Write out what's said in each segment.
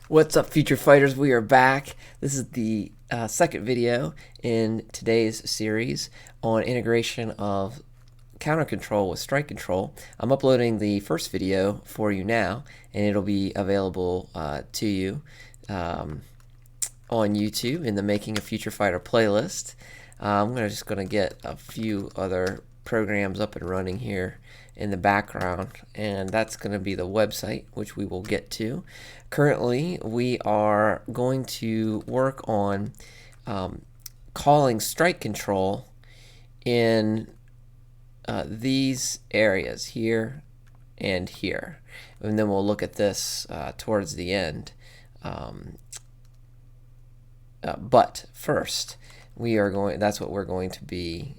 What's up, future fighters? We are back. This is the second video in today's series on integration of counter control with strike control. I'm uploading the first video for you now, and it'll be available to you on YouTube in the Making a Future Fighter playlist. I'm just going to get a few other programs up and running here in the background, and that's going to be the website, which we will get to. Currently, we are going to work on calling strike control in these areas here and here, and then we'll look at this towards the end. But first, that's what we're going to be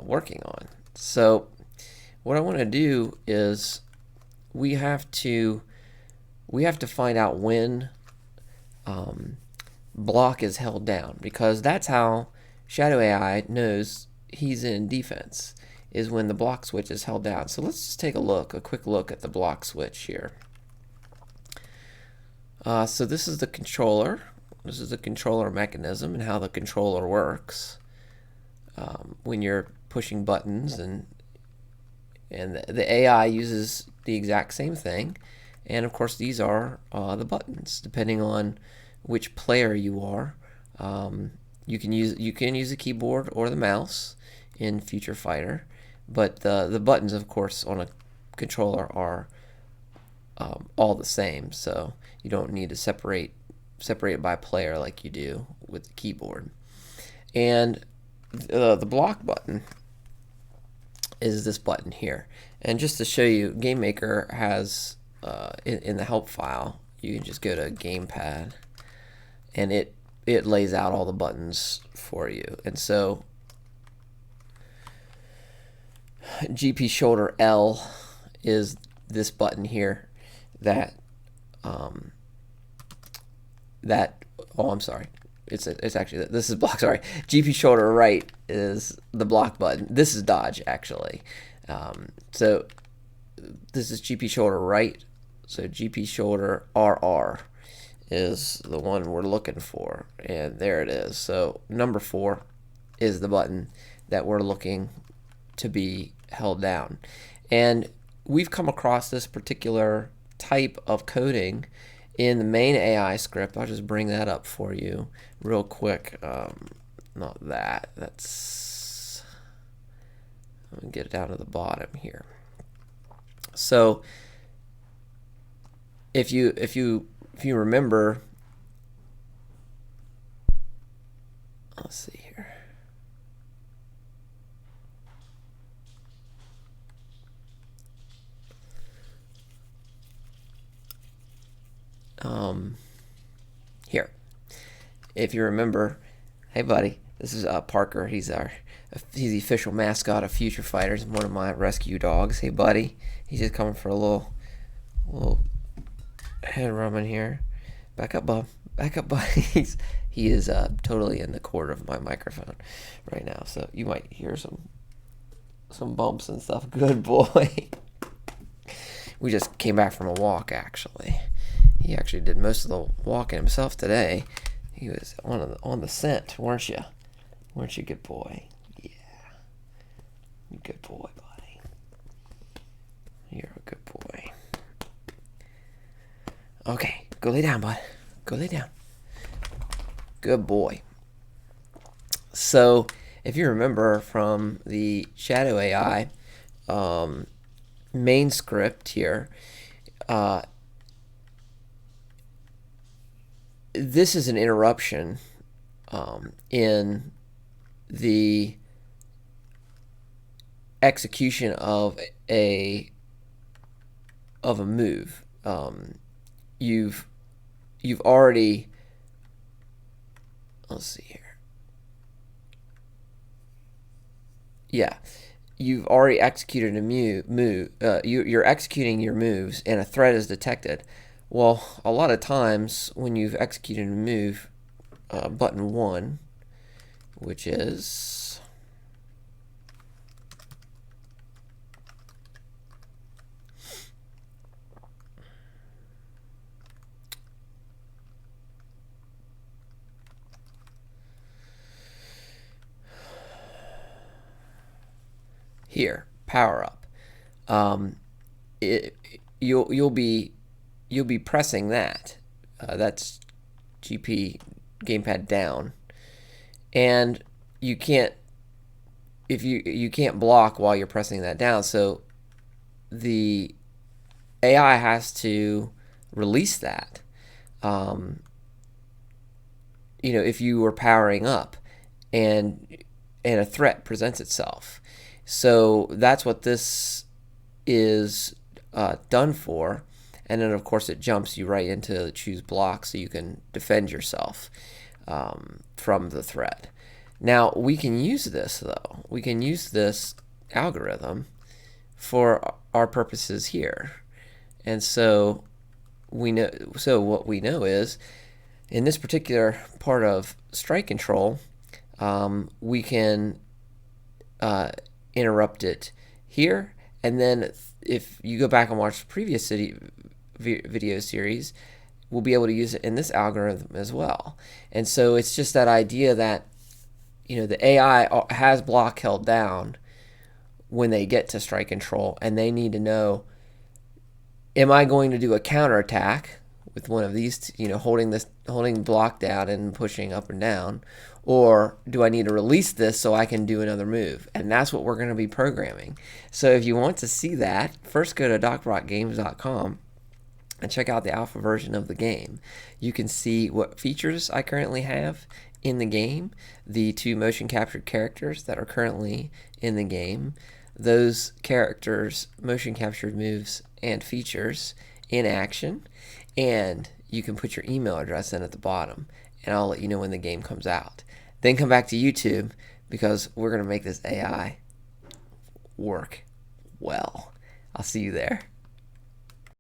working on. So what I want to do is we have to find out when block is held down, because that's how Shadow AI knows he's in defense, is when the block switch is held down. So let's just take a quick look at the block switch here. So this is the controller. This is the controller mechanism and how the controller works when you're pushing buttons, and the AI uses the exact same thing. And of course, these are the buttons. Depending on which player you are, you can use a keyboard or the mouse in Future Fighter, but the buttons, of course, on a controller are all the same. So you don't need to separate it by player like you do with the keyboard. And the block button is this button here. And just to show you, GameMaker has in the help file, you can just go to Gamepad, and it lays out all the buttons for you. And so GP shoulder L is this button here that I'm sorry, it's actually, this is block, sorry. GP shoulder right is the block button. This is dodge, actually. So this is GP shoulder right. So GP shoulder RR is the one we're looking for, and there it is. So number 4 is the button that we're looking to be held down. And we've come across this particular type of coding in the main AI script. I'll just bring that up for you real quick. Not that. That's, I'm gonna get it down to the bottom here. So if you remember, let's see here. Here, if you remember, hey buddy, this is Parker. He's the official mascot of Future Fighters, one of my rescue dogs. Hey buddy, he's just coming for a little head rubbing here. Back up, bub. Back up, buddy. He is totally in the cord of my microphone right now, so you might hear some bumps and stuff. Good boy. We just came back from a walk, actually. He actually did most of the walking himself today. He was on the scent, weren't you? Weren't you, good boy? Yeah. Good boy, buddy. You're a good boy. Okay, go lay down, bud. Go lay down. Good boy. So, if you remember from the Shadow AI main script here, this is an interruption in the execution of a move. You've already, let's see here. Yeah, you've already executed a move. You're executing your moves, and a threat is detected. Well, a lot of times when you've executed a move, button 1, which is here, power up. Um, you'll be pressing that. That's GP gamepad down, and you can't you can't block while you're pressing that down. So the AI has to release that. Um, if you were powering up and a threat presents itself. So that's what this is done for. And then, of course, it jumps you right into choose block so you can defend yourself from the threat. Now, we can use this, though. We can use this algorithm for our purposes here. And so what we know is, in this particular part of strike control, we can interrupt it here, and then if you go back and watch the previous video series, we'll be able to use it in this algorithm as well. And so it's just that idea that the AI has block held down when they get to strike control, and they need to know, am I going to do a counterattack with one of these, holding block down and pushing up and down, or do I need to release this so I can do another move? And that's what we're going to be programming. So if you want to see that, first go to docbrockgames.com and check out the alpha version of the game. You can see what features I currently have in the game, the 2 motion captured characters that are currently in the game, those characters' motion captured moves and features in action, and you can put your email address in at the bottom, and I'll let you know when the game comes out. Then come back to YouTube, because we're going to make this AI work well. I'll see you there.